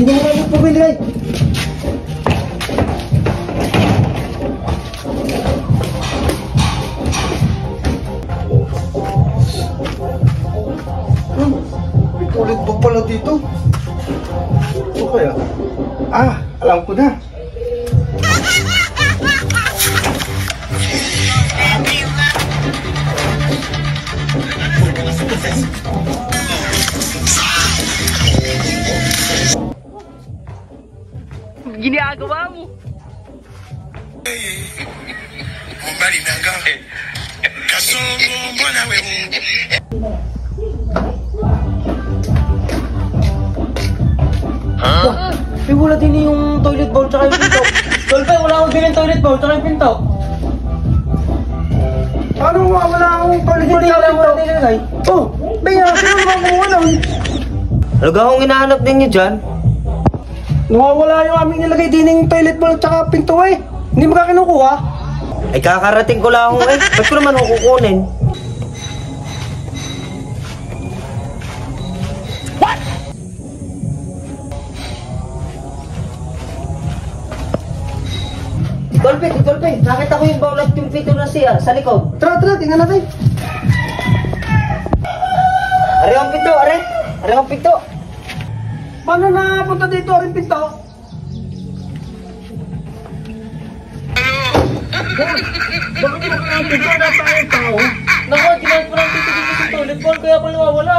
Hindi mo kayo pabili. May toilet bowl pala dito. Ito kaya? Ah, alam ko na. Ginagawa mo. Mbali nanga kasongo mwana wewe. May wala din yung toilet bowl tsaka yung pinto. Tolpe, wala akong bilhin toilet bowl tsaka yung pinto. Paano wala akong toilet bowl tsaka pinto? Oh, Bea, sino naman kumuha nun? Talaga akong hinahanap din niyo dyan. Nawawala yung aming nilagay din yung toilet bowl tsaka pinto eh. Hindi mo ka kinukuha? Ay kakarating ko lang eh. Ba't ko naman ako kukunin? Tolpe, nakita ko yung bowl at yung pito na siya sa likod. Tara, tingnan natin. Are ang pito, are. Are ang pito. Paano na punta dito rin pinto? Bakit mo kaya pinto na tayo tao? Naku, ginahit mo lang pito dito sa toilet bowl kaya pala nawawala.